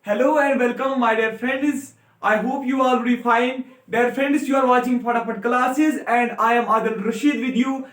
Hello and welcome, my dear friends. I hope you all will be fine. Dear friends, you are watching फटाफट classes and I am Adil Rashid with you.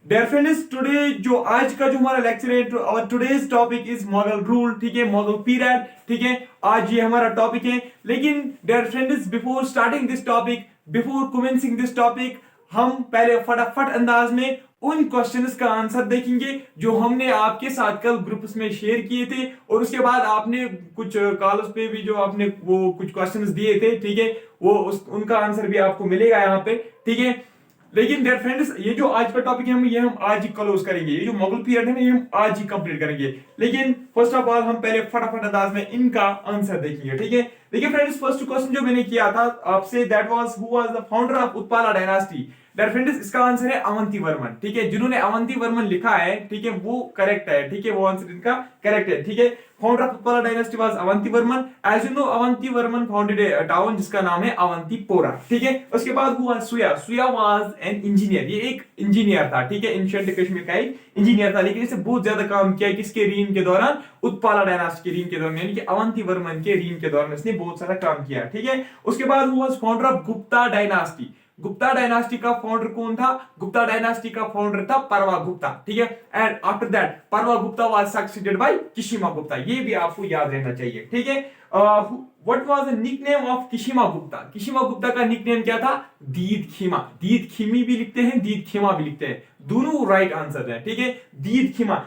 Dear friends, today जो आज का जो हमारा lecture है और today's topic is Mughal rule, ठीक है, Mughal period, ठीक है, आज ये हमारा टॉपिक है. लेकिन dear friends, before starting this topic, before commencing this topic, हम पहले फटाफट अंदाज में उन क्वेश्चंस का आंसर देखेंगे जो हमने आपके साथ कल ग्रुप्स में शेयर किए थे और उसके बाद आपने कुछ कॉल्स पे भी जो आपने वो कुछ क्वेश्चंस दिए थे, ठीक है, वो उनका आंसर भी आपको मिलेगा यहाँ पे, ठीक है. लेकिन डियर फ्रेंड्स, ये जो आज का टॉपिक है ये हम आज ही क्लोज करेंगे. ये जो मुगल पीरियड है ना ये हम आज ही कंप्लीट करेंगे. लेकिन फर्स्ट ऑफ ऑल हम पहले फटाफट अंदाज में इनका आंसर देखेंगे, ठीक है. देखिए फ्रेंड्स, फर्स्ट क्वेश्चन जो मैंने किया था आपसे, that was who was the founder of Utpala dynasty. Dear friends, इसका आंसर है अवंती वर्मन, ठीक है. जिन्होंने अवंती वर्मन लिखा है, ठीक है, वो करेक्ट है, ठीक है, वो आंसर इनका करेक्ट है, ठीक है. Founder of Utpala dynasty was Avanti Varman. As you know, Avanti Varman founded a town जिसका नाम है अवंतीपोरा, ठीक है. उसके बाद हुआ सुया. सुया वाज एन इंजीनियर. ये एक इंजीनियर था, ठीक है, एंशिएंट कश्मीर का एक इंजीनियर था. लेकिन इसने बहुत ज्यादा काम किया किसके रीन के दौरान, उत्पाला डायनास्टी के रीन के दौरान, यानी कि अवंती वर्मन के रीन के दौरान इसने बहुत सारा काम किया, ठीक है. उसके बाद हुआ founder of Gupta dynasty. Gupta dynasty का फाउंडर कौन था? गुप्ता डायनास्टी का फाउंडर था परवा गुप्ता, ठीक है. And after that Parva Gupta was succeeded by Kshema Gupta. ये भी आपको याद रहना चाहिए, ठीक है. What was the nickname of Kshema Gupta? Kshema Gupta का निकनेम क्या था? दीद खीमा. दीद खीमी भी लिखते हैं, दीद खीमा भी लिखते हैं, दोनों राइट आंसर है, ठीक है. दीद खीमा,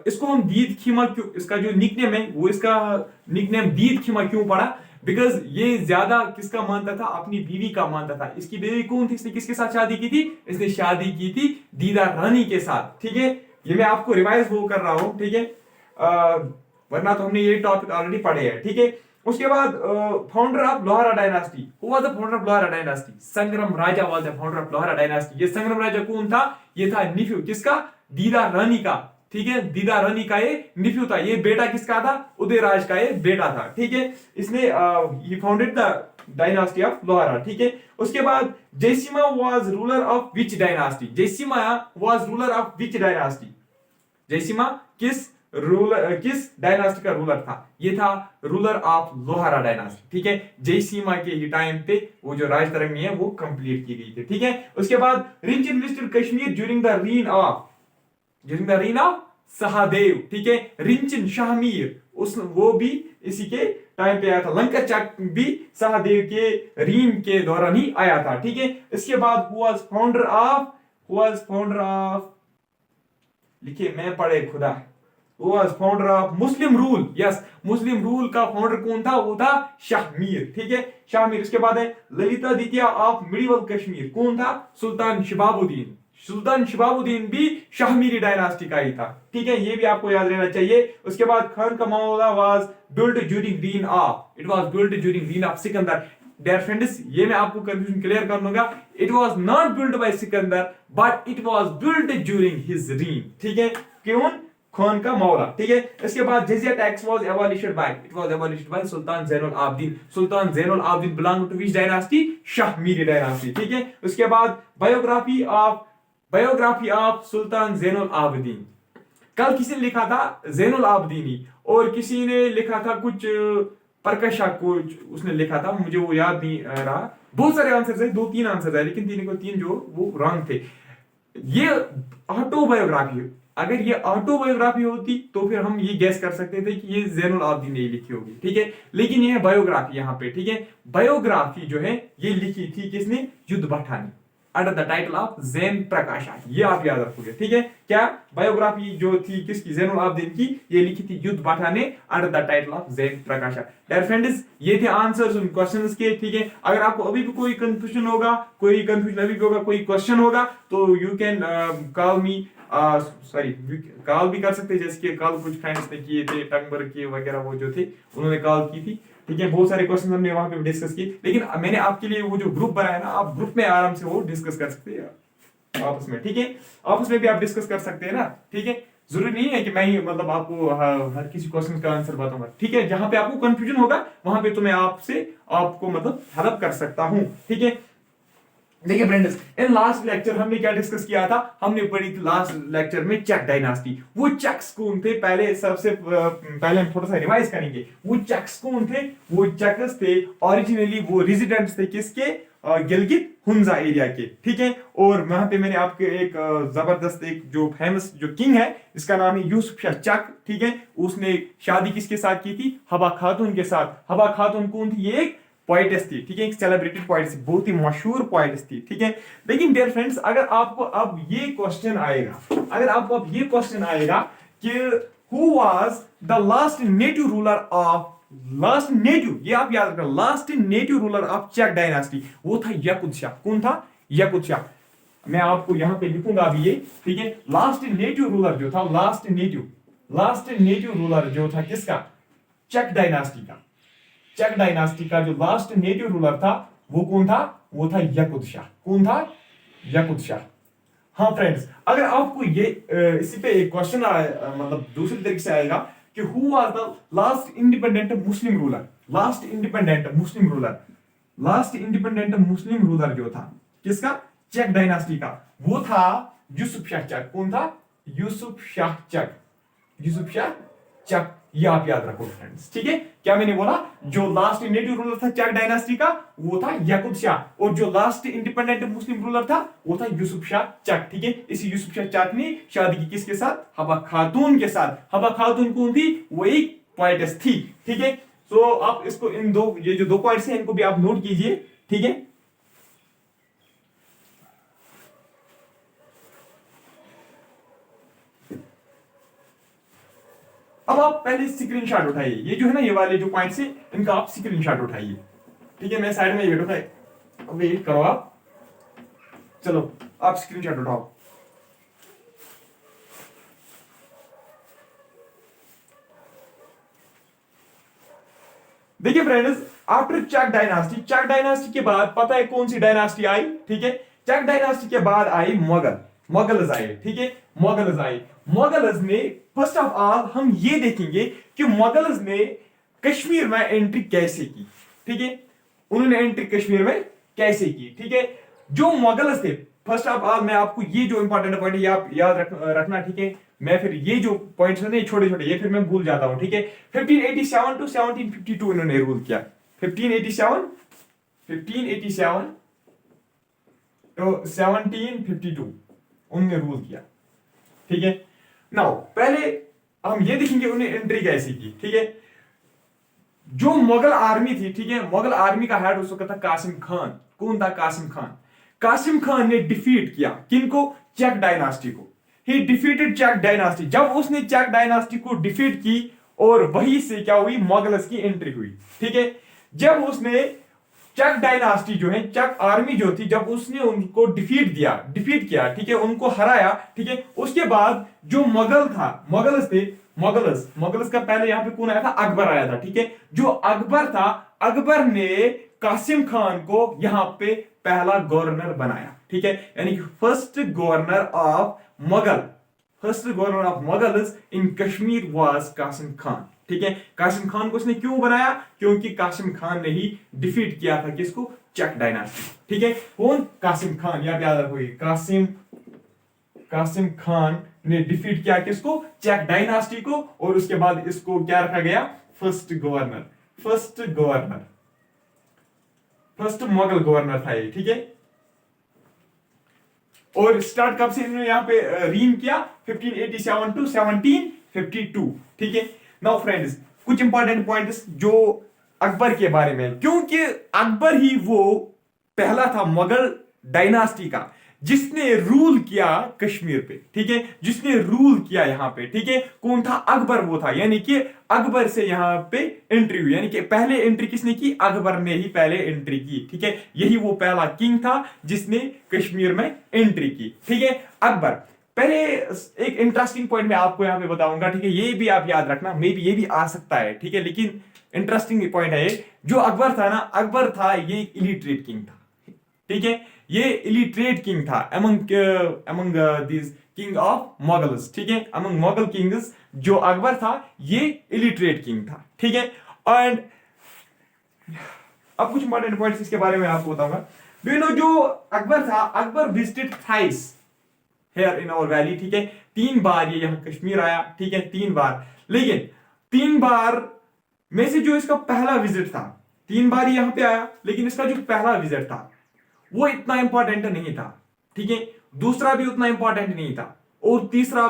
इसको हम दीद खीमा क्यों, इसका जो निकनेम है वो इसका निकनेम दीद खीमा क्यों पड़ा? बिकॉज ये ज्यादा किसका मानता था? अपनी बीवी का मानता था. इसकी बीवी कौन थी? इसने किसके साथ शादी की थी? इसने शादी की थी दीदा रानी के साथ, ठीक है. ये मैं आपको रिवाइज वो कर रहा हूं, ठीक है, वरना तो हमने ये टॉपिक ऑलरेडी पढ़े हैं, ठीक है. उसके बाद founder of Lohara dynasty. Who was the founder of Lohara dynasty? Sangrama Raja was the founder of Lohara dynasty. ये संग्राम राजा कौन था? ये था निफ्यू किसका? दीदा रानी का, ठीक है. दीदा रानी का ये निफ्यू था. ये बेटा किसका था? उदयराज का ये बेटा था, ठीक है. इसने ही founded the dynasty of Lohara, ठीक है. उसके बाद Jayasimha was ruler of which dynasty? Jayasimha was ruler of which dynasty? Jayasimha किस डायनास्टी का रूलर था? ये था रूलर ऑफ लोहारा डायनास्टी, ठीक है. जयसिमा के ही टाइम पे वो जो राज तरंगी है वो कंप्लीट की गई थी, ठीक है. उसके बाद Rinchan invested Kashmir during the reign of Sahdev, ठीक है. रिंचन शाहमीर वो भी इसी के टाइम पे आया था. लंका चक भी सहदेव के रीन के दौरान ही आया था, ठीक है. इसके बाद फाउंडर ऑफ लिखिए, मैं पढ़े खुदा, founder of Muslim rule. Yes, Muslim rule का फाउंडर कौन था? वो था शाहमीर, ठीक है, शाहमीर. इसके बाद है ललिता द्वितीय ऑफ मिडिवल कश्मीर. कौन था? सुल्तान शिबाबुद्दीन. सुल्तान शिबाबुद्दीन भी शाहमीरी डायनास्टी का ही था, ठीक है. ये भी आपको याद रहना चाहिए. उसके बाद खान का मौला was built during reign of Sikandar. Dear friends, ये मैं आपको कंफ्यूजन क्लियर कर दूंगा. It was not built by Sikandar but it was built during his reign, ठीक है. क्यों? खान का मौला, ठीक है. इसके बाद jizya tax was abolished by Sultan Zainul Abidin. Sultan Zainul Abidin belong to which dynasty? Shahmiri dynasty, ठीक है. उसके बाद बायोग्राफी ऑफ सुल्तान जैनुल आबदीन. कल किसी ने लिखा था जैनुल आबदीनी और किसी ने लिखा था कुछ परकशा, कुछ उसने लिखा था, मुझे वो याद नहीं रहा. बहुत सारे आंसर्स है, 2-3 आंसर्स है, लेकिन तीन जो वो रॉन्ग थे. ये ऑटोबायोग्राफी, अगर ये ऑटोबायोग्राफी होती तो फिर हम ये गैस कर सकते थे कि ये जैनुल आबदीन ने लिखी होगी, ठीक है. लेकिन ये है बायोग्राफी यहाँ पे, ठीक है. बायोग्राफी जो है ये लिखी थी किसने? युद्ध भट्टा ने, under the title of Zaina Prakasha. ये आप याद रखोगे, ठीक है. क्या बायोग्राफी जो थी किसकी? जैनुल आबदीन की. ये लिखी थी युद्ध भट्टा ने under the title of Zaina Prakasha. Dear friends, ये थे आंसर्स उन क्वेश्चंस के, ठीक है. अगर आपको अभी भी कोई कंफ्यूजन होगा, कोई क्वेश्चन होगा तो you can call me, call भी कर सकते हैं. जैसे कि कॉल कुछ फ्रेंड्स ने किए थे, टंगबर के वगैरह वो जो थे उन्होंने कॉल की थी, ठीक है. बहुत सारे क्वेश्चन हमने वहां पे डिस्कस किए. लेकिन मैंने आपके लिए वो जो ग्रुप बनाया ना, आप ग्रुप में आराम से वो डिस्कस कर सकते हैं आपस में, ठीक है. आपस में भी आप डिस्कस कर सकते हैं ना, ठीक है. जरूरी नहीं है कि मैं ही मतलब आपको हर किसी क्वेश्चन का आंसर बताऊंगा, ठीक है. जहां पे आपको कंफ्यूजन होगा वहां पे तो मैं आपको मतलब हेल्प कर सकता हूं, ठीक है. देखिए फ्रेंड्स, इन लास्ट लेक्चर हमने क्या डिस्कस किया था, हमने पढ़ी थी लास्ट लेक्चर में चक डायनास्टी। वो चक्स कौन थे, पहले सबसे पहले हम थोड़ा सा रिवाइज करेंगे। वो चक्स कौन थे? वो चक्स थे ओरिजिनली वो रेजिडेंट्स थे किसके? गिलगित हुंजा एरिया के, ठीक है। और वहां पे मैंने आपके एक जबरदस्त एक जो फेमस जो किंग है, इसका नाम है यूसुफ शाह चक, ठीक है। उसने शादी किसके साथ की थी? हबा खातून के साथ। हबा खातून कौन थी? ये एक पोइटेस थी, ठीक है, एक सेलिब्रेटेड पोइटेस, बहुत ही मशहूर पोइटेस थी, ठीक है। लेकिन डियर फ्रेंड्स, अगर आपको अब ये क्वेश्चन आएगा, अगर आपको अब ये क्वेश्चन आएगा कि who was the last native ruler of, last native, ये आप याद रखना, last native ruler of Chak dynasty, वो था यकुत शाह। कौन था? यकुत शाह। मैं आपको यहां पे लिखूंगा अभी ये, ठीक है। लास्ट नेटिव रूलर जो था, लास्ट नेटिव रूलर जो था किसका? चक डायनास्टी का। चक डायनास्टी का जो लास्ट नेटिव रूलर था वो कौन था? वो था यकुत शाह। कौन था? यकुत शाह। हाँ फ्रेंड्स, अगर आपको ये इसी पे एक क्वेश्चन मतलब दूसरी तरीके से आएगा कि who was the last independent Muslim ruler, last independent Muslim ruler, last independent Muslim ruler जो था किसका? चक डायनास्टी का, वो था यूसुफ शाह चक। कौन था? यूसुफ शाह चक। यूसुफ शाह चक, ये आप याद रखो फ्रेंड्स, ठीक है। क्या मैंने बोला? जो लास्ट नेटिव रूलर था चक डायनास्टी का वो था यकुत शाह, और जो लास्ट इंडिपेंडेंट मुस्लिम रूलर था वो था यूसुफ शाह चक, ठीक है। इसी यूसुफ शाह चक ने शादी की किसके साथ? हबा खातून के साथ। हबा खातून कौन थी? वो एक पोएटेस थी, ठीक है। सो आप इसको इन दो, ये जो दो पॉइंट्स हैं इनको भी आप नोट कीजिए, ठीक है। अब आप पहले स्क्रीनशॉट उठाइए, ये जो है ना, ये वाले जो पॉइंट्स है इनका आप स्क्रीनशॉट उठाइए, ठीक है। मैं साइड में ये बैठूंगा, वेट करो आप, चलो आप स्क्रीनशॉट उठाओ। देखिए फ्रेंड्स, आफ्टर चक डायनास्टी, चक डायनास्टी के बाद पता है कौन सी डायनास्टी आई? ठीक है, चक डायनास्टी के बाद आई मुगल, मुगल्स आए, ठीक है। मुगल्स आए, मुगल्स ने फर्स्ट ऑफ ऑल हम ये देखेंगे कि मुगल्स ने कश्मीर में एंट्री कैसे की, ठीक है। उन्होंने एंट्री कश्मीर में कैसे की, ठीक है। जो मुगल्स थे, फर्स्ट ऑफ ऑल मैं आपको ये जो इंपॉर्टेंट पॉइंट है ये आप याद रखना, ठीक है। मैं फिर ये जो पॉइंट्स है छोटे छोटे ये फिर मैं भूल जाता हूं, ठीक है। 1587 टू 1752 इन्होंने रूल किया। 1587 तो 1752 उन्होंने रूल किया, ठीक है। नाउ पहले हम ये देखेंगे उन्हें एंट्री कैसे की, ठीक है। जो मुगल आर्मी थी, ठीक है, मुगल आर्मी का हेड उस वक्त था कासिम खान। कौन था? कासिम खान। कासिम खान ने डिफीट किया किनको? चक डायनास्टी को। He defeated Chak dynasty. जब उसने चक डायनास्टी को डिफीट की और वहीं से क्या हुई? मुगल्स की एंट्री हुई, ठीक है। जब उसने चक डायनास्टी जो है, चक आर्मी जो थी, जब उसने उनको डिफीट किया, ठीक है, उनको हराया, ठीक है, उसके बाद जो मुगल था, मुगल्स थे, मुगल्स का पहले यहां पे कौन आया था? अकबर आया था, ठीक है। जो अकबर था, अकबर ने कासिम खान को यहां पे पहला गवर्नर बनाया, ठीक है। यानी कि first governor of Mughals in Kashmir was Qasim Khan, ठीक है। कासिम खान को उसने क्यों बनाया? क्योंकि कासिम खान ने ही डिफीट किया था किसको? चक डायनास्टी, ठीक है। कौन? कासिम खान, याद रखोगे, कासिम खान ने डिफीट किया किसको? चक डायनास्टी को, और उसके बाद इसको क्या रखा गया? फर्स्ट मुगल गवर्नर था ये, ठीक है। और स्टार्ट कब से इन्होंने यहां पे रीन किया? 1587 टू 1752, ठीक है। नाउ फ्रेंड्स, कुछ इंपॉर्टेंट पॉइंट्स जो अकबर के बारे में, क्योंकि अकबर ही वो पहला था मुगल डायनास्टी का जिसने रूल किया कश्मीर पे, ठीक है, जिसने रूल किया यहां पे, ठीक है। कौन था? अकबर वो था, यानी कि अकबर से यहां पे एंट्री हुई, यानी कि पहले एंट्री किसने की? अकबर ने ही पहले एंट्री की, ठीक है। यही वो पहला किंग था जिसने कश्मीर में एंट्री की, ठीक है, अकबर। पहले एक इंटरेस्टिंग पॉइंट मैं आपको यहां पे बताऊंगा, ठीक है, ये भी आप याद रखना, मे बी ये भी आ सकता है, ठीक है, लेकिन इंटरेस्टिंग पॉइंट है ये। जो अकबर था ना, अकबर था ये इलिटरेट किंग था, ठीक है। ये इलिटरेट किंग था among this king of Mughals, ठीक है। अमंग मुगल किंग्स जो अकबर था ये इलिटरेट किंग था, ठीक है। एंड अब कुछ इंपॉर्टेंट पॉइंट्स इसके बारे में आपको बताऊंगा। डू यू नो जो अकबर था, Akbar visited thrice here in our valley, ठीक है। 3 बार ये यहाँ कश्मीर आया, ठीक है, 3 बार। लेकिन 3 बार में से जो इसका पहला विजिट था, 3 बार यहाँ पे आया, लेकिन इसका जो पहला विजिट था वो इतना इंपॉर्टेंट नहीं था, ठीक है। दूसरा भी उतना इंपॉर्टेंट नहीं था, और तीसरा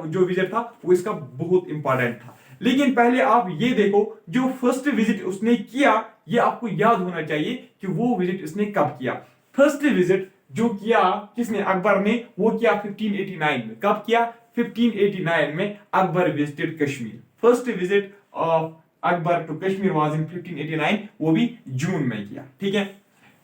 जो विजिट था वो इसका बहुत इंपॉर्टेंट था। लेकिन पहले आप ये देखो, जो फर्स्ट विजिट उसने किया, ये आपको याद होना चाहिए कि वो विजिट इसने कब किया। फर्स्ट विजिट जो किया किसने, अकबर ने, वो किया 1589 में। कब किया? 1589 में Akbar visited Kashmir. First visit of Akbar to Kashmir was in 1589, वो भी जून में किया, ठीक है।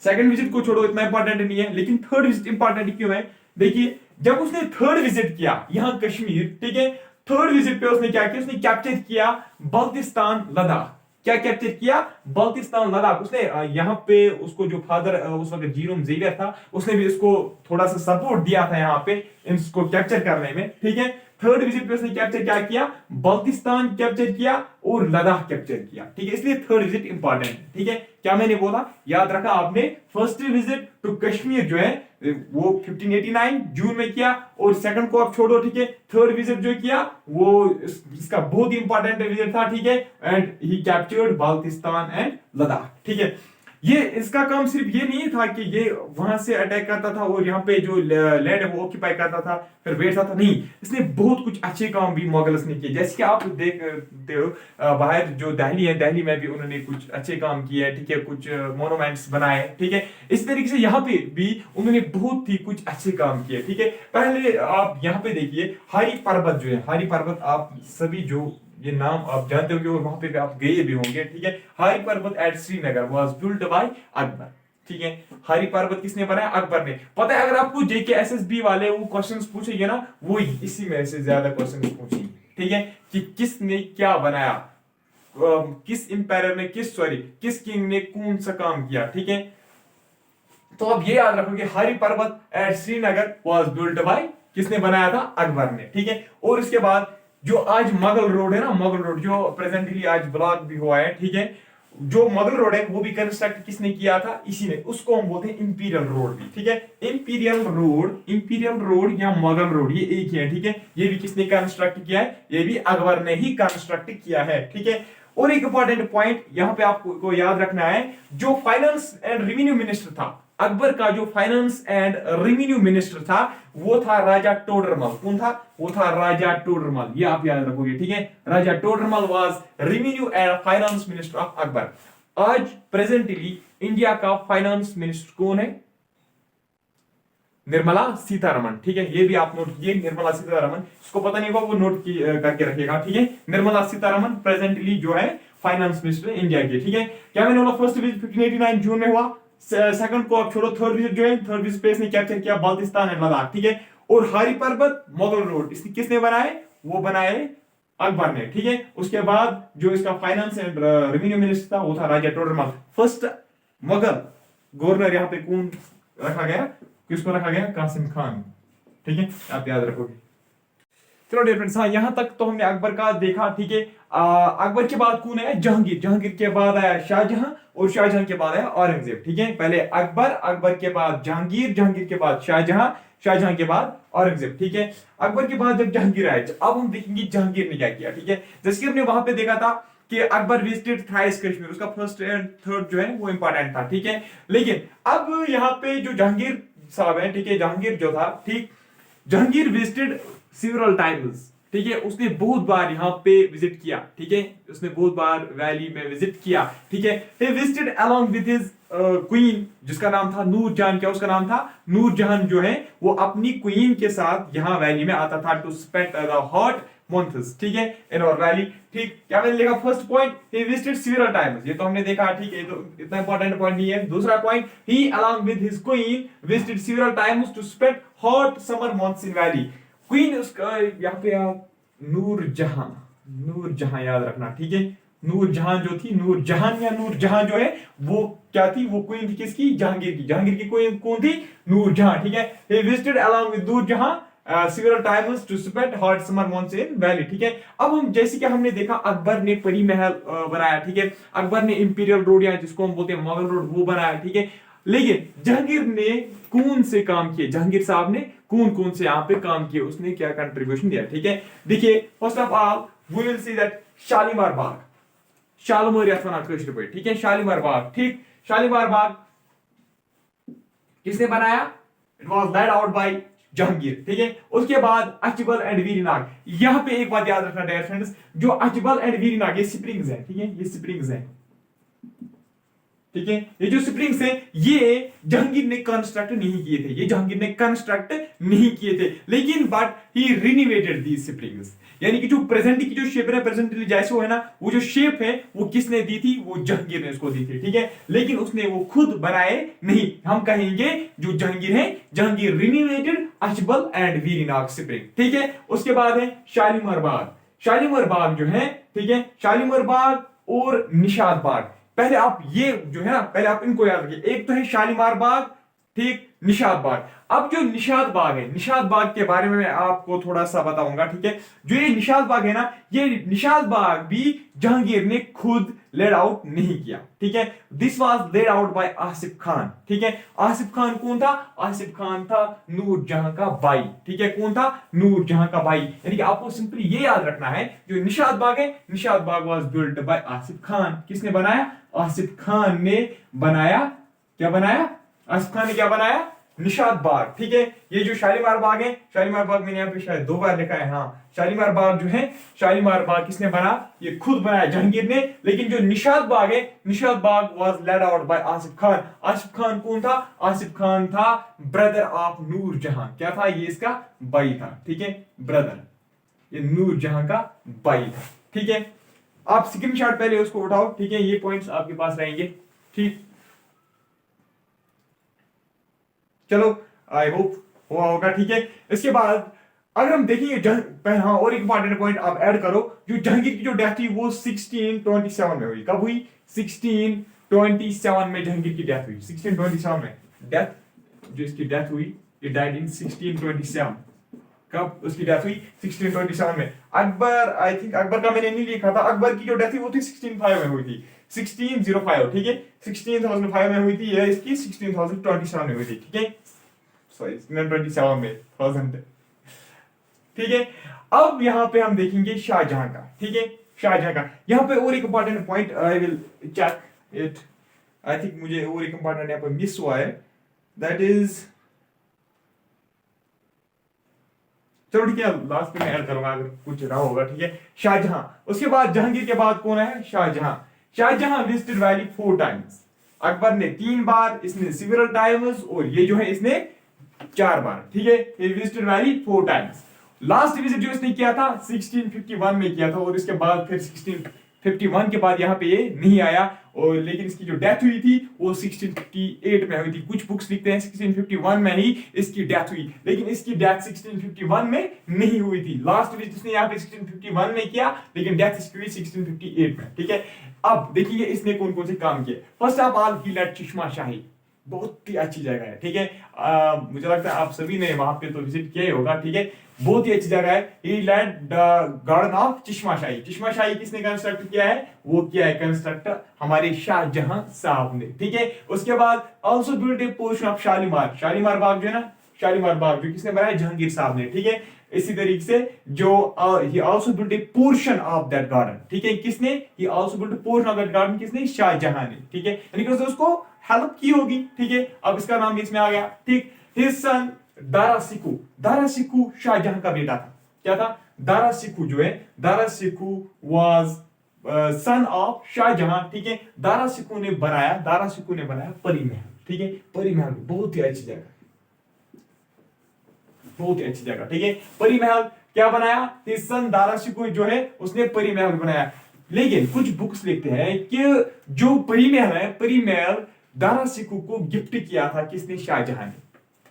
सेकंड विजिट को छोड़ो, इतना इंपॉर्टेंट नहीं है, लेकिन थर्ड विजिट इंपॉर्टेंट क्यों है? देखिए, जब उसने थर्ड विजिट किया यहां कश्मीर, ठीक है, थर्ड विजिट पे उसने क्या किया? उसने कैप्चर किया बल्तिस्तान लद्दाख। क्या कैप्चर किया? बल्तिस्तान लद्दाख। उसने यहाँ पे उसको जो फादर उस वक्त जीरोम ज़ेवियर था, उसने भी उसको थोड़ा सा सपोर्ट दिया था यहाँ पे इसको कैप्चर करने में, ठीक है। थर्ड विजिट पे उसने कैप्चर क्या किया? बल्तिस्तान कैप्चर किया और लद्दाख कैप्चर किया, ठीक है। इसलिए थर्ड विजिट इंपॉर्टेंट है, ठीक है। क्या मैंने बोला, याद रखा आपने? फर्स्ट विजिट टू कश्मीर जो है वो 1589 जून में किया, और सेकंड को आप छोड़ो, ठीक है। थर्ड विजिट जो किया वो इसका बहुत ही इंपॉर्टेंट विजिट था, ठीक है, and he captured Baltistan and Ladakh, ठीक है। ये इसका काम सिर्फ ये नहीं था कि ये वहां से अटैक करता था और यहाँ पे जो लैंड है वो ऑक्यूपाई करता था फिर बैठता था, नहीं, इसने बहुत कुछ अच्छे काम भी मुगल्स ने किए। जैसे कि आप देखते हो बाहर जो दिल्ली है, दिल्ली में भी उन्होंने कुछ अच्छे काम किए, ठीक है, कुछ मोनूमेंट्स बनाए, ठीक है। इस तरीके से यहाँ पे भी उन्होंने बहुत ही कुछ अच्छे काम किए, ठीक है। पहले आप यहाँ पे देखिए, हारी पर्वत जो है, हारी पर्वत आप सभी जो ये नाम आप जानते होंगे और वहां पे आप गए भी होंगे, ठीक है। Hari Parbat at Srinagar was built by Akbar, ठीक है। हारी पर्वत किसने बनाया? अकबर ने। पता है, अगर आपको जेके एसएसबी वाले वो क्वेश्चंस पूछेंगे ना, वो इसी में से ज्यादा क्वेश्चंस पूछेंगे, ठीक है, कि किसने क्या बनाया, किस एम्पायर ने, किस किंग ने कौन सा काम किया, ठीक है। तो अब ये याद रखोगे, Hari Parbat at Srinagar was built by, किसने बनाया था? अकबर ने, ठीक है। और इसके बाद जो आज मुगल रोड है ना, मुगल रोड जो प्रेजेंटली आज ब्लॉक भी हुआ है, ठीक है, जो मुगल रोड है वो भी कंस्ट्रक्ट किसने किया था? इसी ने। उसको हम बोलते हैं इंपीरियल रोड भी, ठीक है। इंपीरियल रोड या मुगल रोड ये एक ही है, ठीक है। ये भी किसने कंस्ट्रक्ट किया है? ये भी अकबर ने ही कंस्ट्रक्ट किया है, ठीक है। और एक इंपॉर्टेंट पॉइंट यहाँ पे आपको याद रखना है, जो फाइनेंस एंड रेवेन्यू मिनिस्टर था अकबर का, जो फाइनेंस एंड रेवेन्यू मिनिस्टर था वो था राजा टोडरमल। कौन था? वो था राजा टोडरमल। ये आप याद रखोगे, ठीक है। Raja Todarmal was revenue and finance minister of Akbar. आज प्रेजेंटली इंडिया का फाइनेंस मिनिस्टर कौन है? निर्मला सीतारमण, ठीक है। ये भी आप नोट कीजिए, निर्मला सीतारमण। इसको पता नहीं होगा वो नोट करके रखिएगा, ठीक है। निर्मला सीतारमण प्रेजेंटली जो है फाइनेंस मिनिस्टर इंडिया के, ठीक है। क्या मैंने बोला? फर्स्ट विजिट 1589 जून में हुआ, सेकंड को आप छोड़ो, थर्ड विजिट जो है, थर्ड विजिट पे इसने कैप्चर किया बाल्टिस्तान एंड लद्दाख, ठीक है। और हारी पर्वत, मुगल रोड, इसकी किसने बनाए? वो बनाए अकबर ने, ठीक है। उसके बाद जो इसका फाइनेंस एंड रेवेन्यू मिनिस्टर था वो था राजा टोडरमल। फर्स्ट मुगल गवर्नर यहाँ पे कौन रखा गया? किसको रखा गया? कासिम खान, ठीक है, आप याद रखोगे। चलो डियर फ्रेंड्स, हाँ, यहां तक तो हमने अकबर का देखा, ठीक है। अकबर के बाद कौन है? जहांगीर। जहांगीर के बाद आया शाहजहां, और शाहजहां के बाद आया औरंगजेब, ठीक है। पहले अकबर, अकबर के बाद जहांगीर, जहांगीर के बाद शाहजहां, शाहजहां के बाद औरंगजेब, ठीक है। अकबर के बाद जब जहांगीर आया, अब हम देखेंगे जहांगीर ने क्या किया, ठीक है। जैसे कि हमने वहां पे देखा था कि अकबर विजिटेड थ्राइस कश्मीर, उसका फर्स्ट एंड थर्ड जो है वो इंपॉर्टेंट था, ठीक है। लेकिन अब यहाँ पे जो जहांगीर साहब है, ठीक है, जहांगीर जो था, ठीक, जहांगीर विजिटेड several times, ठीक है। उसने बहुत बार यहाँ पे विजिट किया, ठीक है। उसने बहुत बार वैली में विजिट किया, ठीक है। he visited along with his queen, जिसका नाम था नूरजहां। क्या उसका नाम था? नूरजहां जो है वो अपनी क्वीन के साथ यहाँ वैली में आता था to spend the hot months, ठीक है, इन और वैली, ठीक। क्या मैंने लिखा? First point, he visited several times, ये तो हमने देखा, ठीक है, तो इतना इंपॉर्टेंट पॉइंट नहीं है। दूसरा point, he along with his queen visited several times to spend hot summer months in valley। Queen उसका यहाँ पे नूरजहां, नूरजहां याद रखना, ठीक है। नूरजहां जो थी, नूरजहां या नूरजहां जो है वो क्या थी? वो क्वीन थी किसकी? जहांगीर की। जहांगीर की क्वीन कौन थी? नूरजहां, ठीक है। he visited along with Noor Jahan several times to spend hot summer months in valley, ठीक है। अब हम जैसे कि हमने देखा अकबर ने परी महल बनाया, ठीक है। अकबर ने इंपीरियल रोड या जिसको हम बोलते हैं मुगल रोड वो बनाया, ठीक है। लेकिन जहांगीर ने कौन से काम किए, जहांगीर साहब ने कौन कौन से यहाँ पे काम किए, उसने क्या कंट्रीब्यूशन दिया, ठीक है। देखिए first of all we will see that Shalimar Bagh, Shalimar याद वनान कश्मीर पे, ठीक है। शालीमार बाग, ठीक, शालीमार बाग किसने बनाया? It was lead out bye Jahangir, ठीक है। उसके बाद अचबल एंड वीरनाग, यहां पे एक बात याद रखना डियर फ्रेंड्स, जो अचबल एंड वीरनाग ये स्प्रिंग्स है, ठीक है, ये स्प्रिंग्स है, ठीक है। ये जो स्प्रिंग्स है ये जहांगीर ने कंस्ट्रक्ट नहीं किए थे, ये जहांगीर ने कंस्ट्रक्ट नहीं किए थे, लेकिन but he renovated the springs, यानी कि जो प्रेजेंट की जो शेप है, प्रेजेंटली जैसे वो है ना, वो जो शेप है वो किसने दी थी? वो जहांगीर ने उसको दी थी, ठीक है। लेकिन उसने वो खुद बनाए नहीं, हम कहेंगे जो जहांगीर है, Jahangir renovated Achabal and Verinag spring, ठीक है। उसके बाद है शालीमार बाग, शालीमार बाग जो है, ठीक है, शालीमार बाग और निशात बाग। पहले आप ये जो है ना, पहले आप इनको याद रखिए, एक तो है शालीमार बाग, ठीक, निशात बाग। अब जो निशात बाग है, निशात बाग के बारे में मैं आपको थोड़ा सा बताऊंगा, ठीक है। जो ये निशात बाग है ना, ये निशात बाग भी जहांगीर ने खुद लेड आउट नहीं किया, ठीक है। This was laid out by Asif Khan, ठीक है। आसिफ खान कौन था? आसिफ खान था नूरजहां का भाई, ठीक है। कौन था? नूरजहां का भाई। यानी कि आपको सिंपली ये याद रखना है, जो निशात बाग है, Nishat Bagh was built by Asif Khan. किसने बनाया? आसिफ खान ने बनाया। क्या बनाया? आसिफ खान ने क्या बनाया? निशात बाग, ठीक है। ये जो शालीमार बाग है, शालीमार बाग मैंने यहाँ पे शायद 2 बार लिखा है, हाँ, शालीमार बाग जो है, शालीमार बाग किसने बना? ये खुद बनाया जहांगीर ने। लेकिन जो निशात बाग है, Nishat Bagh was laid out by Asif Khan. Asif Khan कौन था? आसिफ खान था ब्रदर ऑफ नूरजहां। क्या था? ये इसका भाई था, ठीक है, ब्रदर, ये नूरजहां का भाई था, ठीक है। आप स्क्रीनशॉट पहले उसको उठाओ, ठीक है, ये पॉइंट्स आपके पास रहेंगे, ठीक। चलो आई होप हुआ होगा, ठीक है। इसके बाद अगर हम देखेंगे, हाँ, और एक इंपॉर्टेंट पॉइंट आप ऐड करो, जो जहांगीर की जो डेथ हुई वो 1627 में हुई। कब हुई? 1627 में जहांगीर की डेथ हुई, 1627 में डेथ, जो इसकी डेथ हुई, ये डाइड इन 1627। कब उसकी डेथ हुई? 1627 में। अकबर, आई थिंक अकबर का मैंने नहीं लिखा था, अकबर की जो डेथ हुई वो थी 1605 में हुई थी, 1605, ठीक है, 1605 में हुई थी, ये इसकी 1627 में हुई थी, ठीक है, सॉरी 27 में 1000, ठीक है। अब यहाँ पे हम देखेंगे शाहजहां का, ठीक है, शाहजहां का। यहाँ पे और एक important point, I will check it, I think मुझे और एक इंपॉर्टेंट यहाँ पे मिस हुआ है, दैट इज, चलो ठीक है, लास्ट में ऐड करूंगा अगर कुछ रहा होगा, ठीक है। शाहजहां, उसके बाद जहांगीर के बाद कौन है? Shahjahan. Shahjahan visited valley 4 times. Akbar ने 3 बार, इसने सेवरल टाइम्स, और ये जो है इसने 4 बार, ठीक है। ये visited valley 4 times. Last visit जो इसने किया था 1651 में किया था, और इसके बाद फिर 1651 के बाद यहाँ पे ये नहीं आया, और लेकिन इसकी जो डेथ हुई थी वो 1658 में हुई थी। कुछ बुक्स लिखते हैं 1651 में ही इसकी डेथ हुई, लेकिन इसकी डेथ 1651 में नहीं हुई थी। लास्ट विजिट इसने यहाँ पे 1651 में किया, लेकिन डेथ इसकी हुई 1658 में, ठीक है। अब देखिए इसने कौन कौन से काम किए। First of all he laid Chashma Shahi, बहुत ही अच्छी जगह है, ठीक है। मुझे लगता है आप सभी ने वहां पे तो विजिट किया ही होगा, ठीक है, बहुत ही अच्छी जगह है। He laid the garden of Chashmashahi. Chashmashahi किसने कंस्ट्रक्ट किया है? वो किया है कंस्ट्रक्ट हमारे शाहजहां साहब ने, ठीक है। उसके बाद also built a portion of Shalimar. Shalimar Bagh जो है ना, शालीमार बाग जो किसने बनाया? जहांगीर साहब ने, ठीक है। इसी तरीके से जो ही also built a portion of that garden, ठीक है। किसने? ही also built a portion of that garden, किसने? शाहजहां ने, ठीक है। यानी कि उसको हेल्प की होगी, ठीक है। अब इसका नाम भी इसमें आ गया, ठीक। हिज सन दारा सिकू, दारा सिकू शाहजहां का बेटा था। क्या था? दारा सिकू जो है, Dara Shikoh was son of Shahjahan, ठीक है। दारा सिकू ने बनाया, दारा सिकू ने बनाया परी महल, ठीक है। परी महल बहुत ही अच्छी जगह, बहुत ही अच्छी जगह, ठीक है। परी महल क्या बनाया? हिज सन दारा सिकू जो है उसने परी महल बनाया। लेकिन कुछ बुक्स लिखते हैं कि जो परी महल है, परी महल दारा सिकू को गिफ्ट किया था, किसने? शाहजहां ने,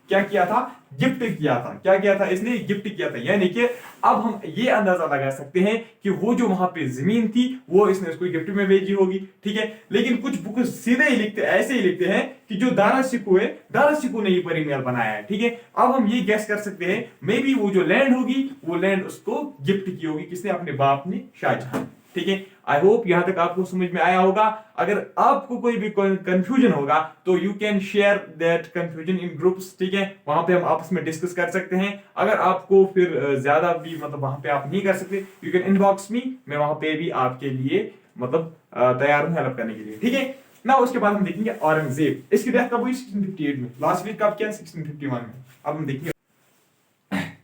क्या किया था, गिफ्ट किया था। क्या किया था इसने, गिफ्ट किया था। यानी कि अब हम ये अंदाजा लगा सकते हैं कि वो जो वहां पे जमीन थी वो इसने उसको गिफ्ट में भेजी होगी, ठीक है। लेकिन कुछ बुक सीधे ही लिखते, ऐसे ही लिखते हैं कि जो दारा शिकू है, दारा शिकू ने ये परी महल बनाया है, ठीक है। अब हम ये गैस कर सकते हैं मे बी वो जो लैंड होगी वो लैंड उसको गिफ्ट की होगी, किसने, अपने बाप ने, शाहजहां, ठीक है। आई होप यहां तक आपको समझ में आया होगा। अगर आपको कोई भी कंफ्यूजन होगा तो you can share that confusion in groups, ठीक है। वहां पे हम आपस में डिस्कस कर सकते हैं। अगर आपको फिर ज्यादा भी मतलब वहां पे आप नहीं कर सकते, यू कैन इनबॉक्स मी, मैं वहां पे भी आपके लिए मतलब तैयार हूं हेल्प करने के लिए, ठीक है ना। उसके बाद हम देखेंगे औरंगजेब। इसकी डेथ कब हुई, 1658 में। लास्ट वीक कब किया, 1651 में। अब हम देखेंगे।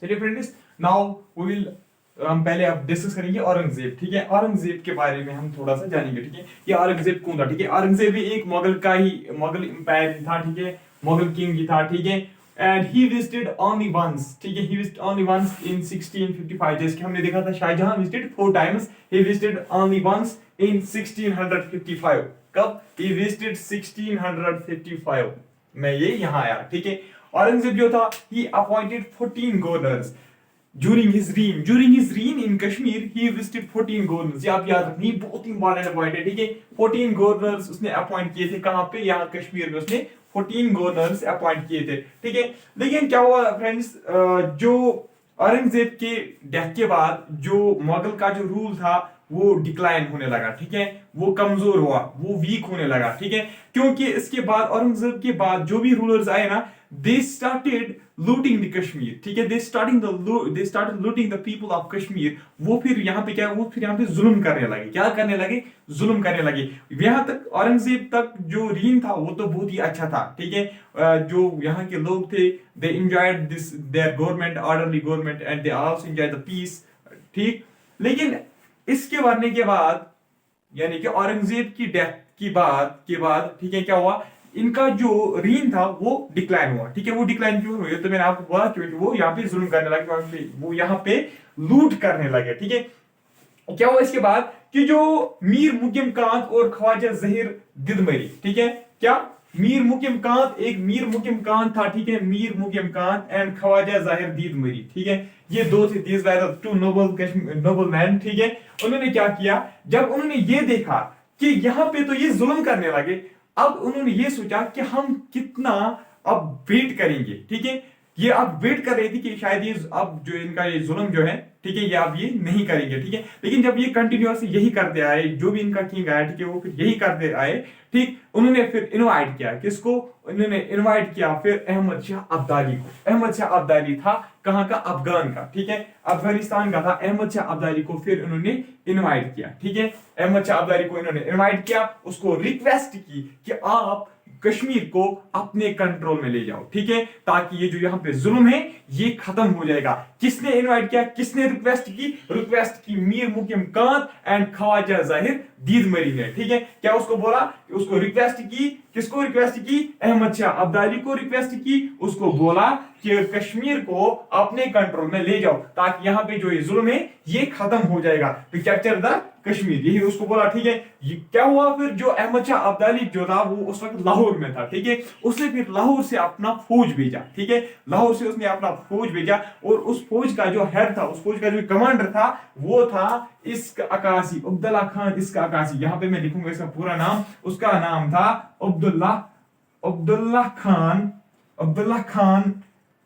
चलिए फ्रेंड्स, नाउ वी विल, हम पहले अब डिस्कस करेंगे औरंगजेब, ठीक है। औरंगजेब के बारे में हम थोड़ा सा जानेंगे, ठीक है। ये औरंगजेब कौन था, ठीक है। औरंगजेब भी एक मुगल का ही, मुगल एम्पायर था, ठीक है, मुगल किंग ही था, ठीक है। And he visited only once, ठीक है, he visited only once in 1655। जैसे कि हमने देखा था Shahjahan visited 4 times, he visited only once in 1655। कब, ही विजिटेड 1655 में ये यहां आया, ठीक है। औरंगजेब जो था, he appointed 14 governors during his reign in Kashmir. He visited 14 governors। ये आप याद रखनी, बहुत इंपॉर्टेंट पॉइंट है, ठीक है। 14 गवर्नर्स उसने अपॉइंट किए थे, कहां पे, यहाँ कश्मीर में उसने 14 गवर्नर्स अपॉइंट किए थे, ठीक है। लेकिन क्या हुआ फ्रेंड्स, जो औरंगजेब के डेथ के बाद जो मुगल का जो रूल था वो डिक्लाइन होने लगा, ठीक है, वो कमजोर हुआ, वो वीक होने लगा, ठीक है। क्योंकि इसके बाद, औरंगजेब के बाद जो भी रूलर्स आए ना, they started looting the Kashmir, ठीक है, they started looting the people of Kashmir। वो फिर यहाँ पे क्या, वो फिर यहाँ पे जुल्म करने लगे। क्या करने लगे, जुल्म करने लगे। यहाँ तक औरंगजेब तक जो रीन था वो तो बहुत ही अच्छा था, ठीक है। जो यहाँ के लोग थे, they enjoyed this their government, orderly government, and they also enjoyed the peace, ठीक। लेकिन इसके मरने के बाद, यानी कि औरंगजेब की डेथ के बाद, ठीक है, क्या हुआ, इनका जो रीन था वो डिक्लाइन हुआ, ठीक है। वो डिक्लाइन क्यों हुआ, तो मैंने आपको बोला, क्योंकि वो यहाँ पे जुल्म करने लगे, वो यहाँ पे लूट करने लगे, ठीक है। क्या हुआ इसके बाद कि जो मीर मुकीम कांत और ख्वाजा जहीर दिदमरी, ठीक है, क्या, मीर मुकीम कांत, एक मीर मुकीम कांत था, ठीक है, मीर मुकीम कांत एंड ख्वाजा जहीर दिदमरी, ठीक है। ये दो थे, these were the two noble man, ठीक है। उन्होंने क्या किया, जब उन्होंने ये देखा कि यहाँ पे तो ये जुल्म करने लगे, अब उन्होंने ये सोचा कि हम कितना अब वेट करेंगे, ठीक है। ये अब वेट कर रही थी कि शायद ये अब जो इनका ये जुल्म जो है, ठीक है, ये अब ये नहीं करेंगे, ठीक है। लेकिन जब ये कंटिन्यूअसली यही करते आए, जो भी इनका किंग आया, ठीक है, वो फिर यही करते आए, ठीक। उन्होंने फिर इनवाइट किया, किसको, उन्होंने इनवाइट किया फिर अहमद शाह अब्दाली को। अहमद शाह अब्दाली था कहां का, अफगान का, ठीक है, अफगानिस्तान का था। अहमद शाह अब्दाली को फिर उन्होंने इनवाइट किया, ठीक है। अहमद शाह अब्दाली को इन्होंने इनवाइट किया, उसको रिक्वेस्ट की कि आप कश्मीर को अपने कंट्रोल में ले जाओ, ठीक है, ताकि ये जो यहाँ पे जुल्म है ये खत्म हो जाएगा। किसने इनवाइट किया, किसने रिक्वेस्ट की, रिक्वेस्ट की मीर मुकीम कांत एंड ख्वाजा जहीर दिदमरी ने, ठीक है। क्या उसको बोला, उसको रिक्वेस्ट की, किसको रिक्वेस्ट की, अहमद शाह अब्दाली को रिक्वेस्ट की, उसको बोला कि कश्मीर को अपने कंट्रोल में ले जाओ, ताकि यहाँ पे जो ये जुल्म है ये खत्म हो जाएगा, तो कैप्चर द कश्मीर, यही उसको बोला, ठीक है। ये क्या हुआ फिर, जो अहमद शाह अब्दाली जो था वो उस वक्त लाहौर में था, ठीक है। उसने फिर लाहौर से अपना फौज भेजा, ठीक है, लाहौर से उसने अपना फौज भेजा, और उस फौज का जो हेड था, उस फौज का जो कमांडर था वो था इश्क अकासी, अब्दुल्ला खान इश्क अकासी। यहाँ पे मैं लिखूंगा इसका पूरा नाम, उसका नाम था अब्दुल्ला खान,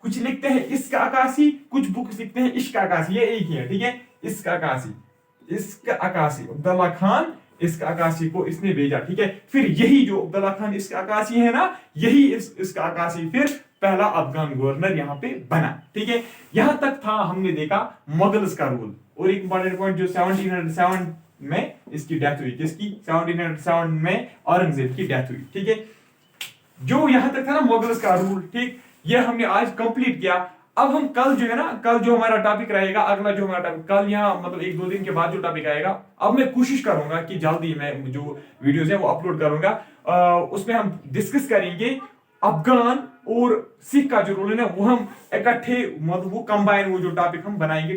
कुछ लिखते हैं इश्क अकासी, कुछ बुक्स लिखते हैं इश्क अकासी, ये एक ही है, ठीक है, इश्क अकासी, अब्दुल्ला खान इश्क अकासी को इसने भेजा, ठीक है। फिर यही जो अब्दुल्ला खान इश्क अकासी है ना, यही इश्क अकासी फिर पहला अफगान गवर्नर यहाँ पे बना, ठीक है। यहां तक था, हमने देखा मुगल्स का रूल। और एक इंपॉर्टेंट पॉइंट, जो 1707 में इसकी डेथ हुई, किसकी, 1707 में औरंगजेब की डेथ हुई, ठीक है। जो यहां तक था ना मुगल्स का रूल, ठीक, ये हमने आज कंप्लीट किया। अब हम कल जो है ना, कल जो हमारा टॉपिक रहेगा, अगला जो हमारा टॉपिक कल यहाँ मतलब 1-2 दिन के बाद जो टॉपिक आएगा, अब मैं कोशिश करूंगा कि जल्दी मैं जो वीडियोस है वो अपलोड करूंगा। उसमें हम डिस्कस करेंगे अफगान और सिख का जो रोल है ना, वो हम इकट्ठे मतलब वो कंबाइन, वो जो टॉपिक हम बनाएंगे,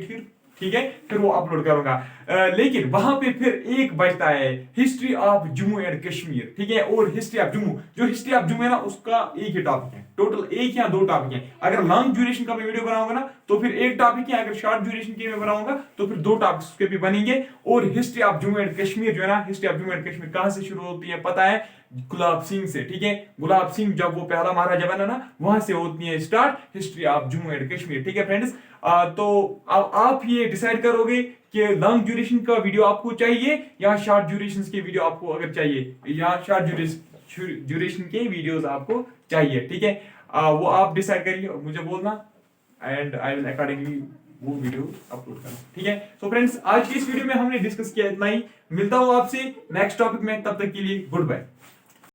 ठीक है, फिर वो अपलोड करूंगा। लेकिन वहां पे फिर एक बचता है, history of Jammu and Kashmir, ठीक है, और हिस्ट्री ऑफ जम्मू। जो हिस्ट्री ऑफ जम्मू है ना, उसका एक ही टॉपिक है, टोटल एक या दो टॉपिक है। अगर लॉन्ग ड्यूरेशन का मैं वीडियो बनाऊंगा ना तो फिर एक टॉपिक है, अगर शॉर्ट ड्यूरेशन की मैं बनाऊंगा तो फिर दो टॉपिक उसके भी बनेंगे। और history of Jammu and Kashmir जो है ना, history of Jammu and Kashmir कहां से शुरू होती है पता है? गुलाब सिंह से, ठीक है। गुलाब सिंह जब वो पहला महाराजा बना ना, वहां से होती है start history of Jammu and Kashmir, ठीक है फ्रेंड्स। तो अब आप ये डिसाइड करोगे कि लॉन्ग ड्यूरेशन का वीडियो आपको चाहिए या शॉर्ट ड्यूरेशन के वीडियो आपको अगर चाहिए, या शॉर्ट ड्यूरेशन के वीडियोस आपको चाहिए, ठीक है। वो आप डिसाइड करिए, मुझे बोलना, एंड आई विल अकॉर्डिंगली वो वीडियो अपलोड करना, ठीक है। सो फ्रेंड्स, आज की इस वीडियो में हमने डिस्कस किया इतना ही। मिलता हूं आपसे नेक्स्ट टॉपिक में, तब तक के लिए गुड बाय।